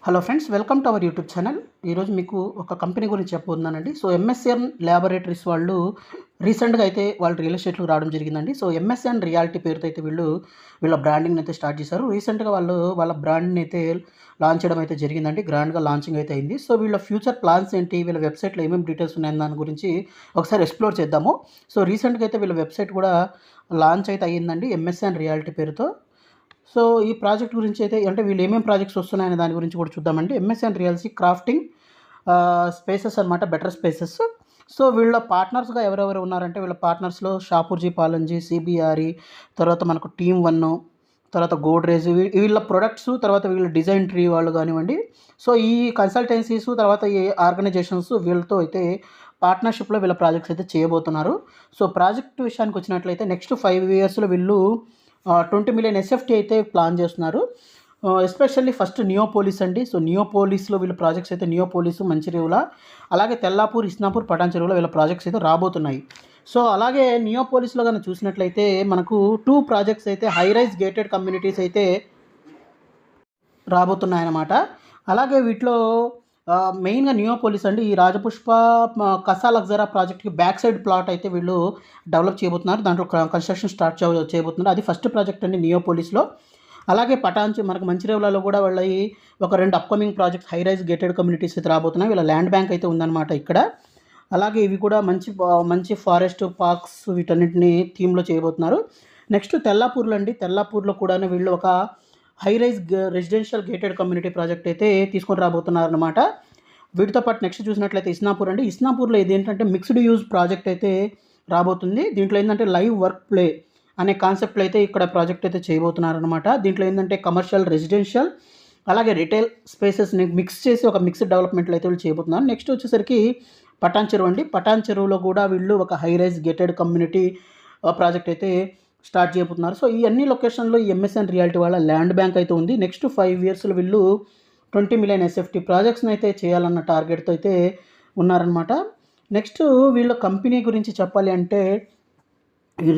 Hello friends, welcome to our YouTube channel. ఈరోజు మీకు ఒక కంపెనీ గురించి చెప్పబోతున్నానండి. సో ఎంఎస్ఎన్ ల్యాబొరేటరీస్ వాళ్ళు రీసెంట్గా అయితే వాళ్ళు రియల్ ఎస్టేట్‌లోకి రావడం జరిగిందండి. సో ఎంఎస్ఎన్ రియాలిటీ పేరుతో అయితే వీళ్ళ బ్రాండింగ్‌ని అయితే స్టార్ట్ చేశారు. రీసెంట్‌గా వాళ్ళ బ్రాండ్‌ని అయితే లాంచ్ చేయడం అయితే జరిగిందండి. గ్రాండ్‌గా లాంచింగ్ అయితే అయింది. సో వీళ్ళ ఫ్యూచర్ ప్లాన్స్ ఏంటి, వీళ్ళ వెబ్‌సైట్‌లో ఏమేమి డీటెయిల్స్ ఉన్నాయన్న దాని గురించి ఒకసారి ఎక్స్‌ప్లోర్ చేద్దాము. సో రీసెంట్‌గా అయితే వీళ్ళ వెబ్‌సైట్ కూడా లాంచ్ అయితే అయ్యిందండి, ఎంఎస్ఎన్ రియాలిటీ పేరుతో. సో ఈ ప్రాజెక్ట్ గురించి అయితే అంటే వీళ్ళు ఏమేమి ప్రాజెక్ట్స్ వస్తున్నాయనే దాని గురించి కూడా చూద్దామండి. ఎంఎస్ఎన్ రియల్సీ క్రాఫ్టింగ్ స్పేసెస్ అనమాట, బెటర్ స్పేసెస్. సో వీళ్ళ పార్ట్నర్స్గా ఎవరెవరు ఉన్నారంటే, వీళ్ళ పార్ట్నర్స్లో షాపూర్జీ పాలంజీ, సిబిఆర్ఈ, తర్వాత మనకు టీమ్ వన్, తర్వాత గోడ్రేజ్, వీళ్ళ ప్రొడక్ట్స్, తర్వాత వీళ్ళ డిజైన్ ట్రీ వాళ్ళు కానివ్వండి. సో ఈ కన్సల్టెన్సీస్, తర్వాత ఈ ఆర్గనైజేషన్స్ వీళ్ళతో అయితే పార్ట్నర్షిప్లో వీళ్ళ ప్రాజెక్ట్స్ అయితే చేయబోతున్నారు. సో ప్రాజెక్ట్ విషయానికి వచ్చినట్లయితే నెక్స్ట్ 5 ఇయర్స్లో వీళ్ళు 20 మిలియన్ ఎస్ఎఫ్టీ అయితే ప్లాన్ చేస్తున్నారు. ఎస్పెషల్లీ ఫస్ట్ నియోపోలిస్ అండి. సో నియోపోలిస్లో వీళ్ళ ప్రాజెక్ట్స్ అయితే నియోపోలిస్, మంచిర్యాల, అలాగే తెల్లాపూర్, ఇస్నాపూర్, పటాన్ చెరువులో వీళ్ళ ప్రాజెక్ట్స్ అయితే రాబోతున్నాయి. సో అలాగే నియోపోలిస్లో కనుక చూసినట్లయితే మనకు 2 ప్రాజెక్ట్స్ అయితే హై రైజ్ గేటెడ్ కమ్యూనిటీస్ అయితే రాబోతున్నాయన్నమాట. అలాగే వీటిలో మెయిన్గా నియోపోలిస్ అండి, ఈ రాజపుష్ప కసా లగ్జరా ప్రాజెక్ట్కి బ్యాక్ సైడ్ ప్లాట్ అయితే వీళ్ళు డెవలప్ చేయబోతున్నారు. దాంట్లో కన్స్ట్రక్షన్ స్టార్ట్ చేయబోతున్నారు. అది ఫస్ట్ ప్రాజెక్ట్ అండి నియోపోలిస్లో. అలాగే మనకు మంచిర్యాలలో కూడా వాళ్ళ ఒక 2 upcoming projects high rise gated communities అయితే రాబోతున్నాయి. వీళ్ళ ల్యాండ్ బ్యాంక్ అయితే ఉందన్నమాట ఇక్కడ. అలాగే ఇవి కూడా మంచి ఫారెస్ట్ పార్క్స్ వీటన్నిటిని థీమ్లో చేయబోతున్నారు. నెక్స్ట్ తెల్లాపూర్లో అండి, తెల్లాపూర్లో కూడా వీళ్ళు ఒక high rise residential gated community project అయితే తీసుకొని రాబోతున్నారు అనమాట. వీటితో పాటు నెక్స్ట్ చూసినట్లయితే ఇస్నాపూర్ అండి. ఇస్నాపూర్లో ఇది ఏంటంటే మిక్స్డ్ యూజ్ ప్రాజెక్ట్ అయితే రాబోతుంది. దీంట్లో ఏంటంటే లైవ్ వర్క్ ప్లే అనే కాన్సెప్ట్లో అయితే ఇక్కడ ప్రాజెక్ట్ అయితే చేయబోతున్నారనమాట. దీంట్లో ఏంటంటే కమర్షియల్, రెసిడెన్షియల్, అలాగే రిటైల్ స్పేసెస్ని మిక్స్ చేసి ఒక మిక్స్డ్ డెవలప్మెంట్లో అయితే వీళ్ళు చేయబోతున్నారు. నెక్స్ట్ వచ్చేసరికి పటాన్ చెరువు అండి. పటాన్ చెరువులో కూడా వీళ్ళు ఒక high rise gated community project అయితే స్టార్ట్ చేయబోతున్నారు. సో ఈ అన్ని లొకేషన్లో ఈ ఎంఎస్ఎన్ రియాలిటీ వాళ్ళ ల్యాండ్ బ్యాంక్ అయితే ఉంది. నెక్స్ట్ 5 ఇయర్స్లో వీళ్ళు 20 మిలియన్ ఎస్ఎఫ్టీ ప్రాజెక్ట్స్ని అయితే చేయాలన్న టార్గెట్తో అయితే ఉన్నారనమాట. నెక్స్ట్ వీళ్ళ కంపెనీ గురించి చెప్పాలి అంటే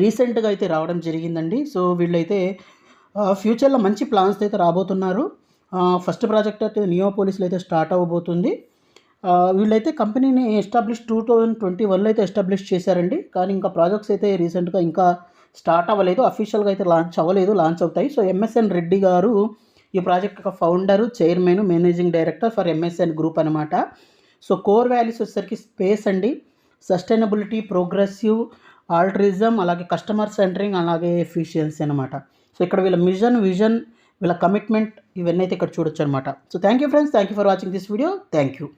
రీసెంట్గా అయితే రావడం జరిగిందండి. సో వీళ్ళైతే ఫ్యూచర్లో మంచి ప్లాన్స్ అయితే రాబోతున్నారు. ఫస్ట్ ప్రాజెక్ట్ అయితే నియోపోలిస్లో అయితే స్టార్ట్ అవ్వబోతుంది. వీళ్ళైతే కంపెనీని 2021లో అయితే ఎస్టాబ్లిష్ చేశారండి. కానీ ఇంకా ప్రాజెక్ట్స్ అయితే రీసెంట్గా ఇంకా స్టార్ట్ అవ్వలేదు, అఫీషియల్గా అయితే లాంచ్ అవ్వలేదు, లాంచ్ అవుతాయి. సో ఎంఎస్ఎన్ రెడ్డి గారు ఈ ప్రాజెక్ట్ యొక్క founder, chairman, managing director for MSN group అనమాట. సో కోర్ వాల్యూస్ వచ్చేసరికి స్పేస్ అండి, సస్టైనబిలిటీ, ప్రోగ్రెసివ్, ఆల్ట్రిజం, అలాగే కస్టమర్ సెంటరింగ్, అలాగే ఎఫిషియన్సీ అనమాట. సో ఇక్కడ వీళ్ళ విజన్, వీళ్ళ కమిట్మెంట్ ఇవన్నీ అయితే ఇక్కడ చూడొచ్చు అనమాట. So thank you friends, thank you for watching this video. Thank you.